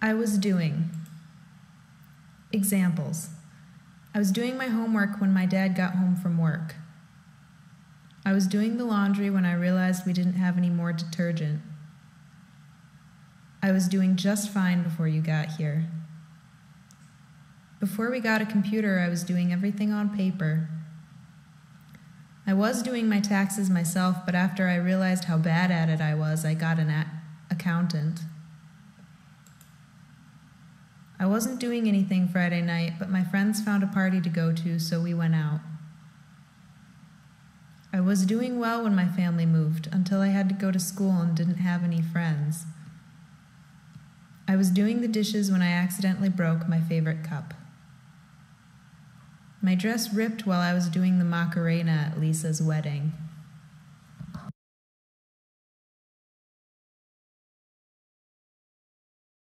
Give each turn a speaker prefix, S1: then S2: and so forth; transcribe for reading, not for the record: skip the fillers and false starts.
S1: I was doing. Examples. I was doing my homework when my dad got home from work. I was doing the laundry when I realized we didn't have any more detergent. I was doing just fine before you got here. Before we got a computer, I was doing everything on paper. I was doing my taxes myself, but after I realized how bad at it I was, I got an accountant. I wasn't doing anything Friday night, but my friends found a party to go to, so we went out. I was doing well when my family moved, until I had to go to school and didn't have any friends. I was doing the dishes when I accidentally broke my favorite cup. My dress ripped while I was doing the Macarena at Lisa's wedding.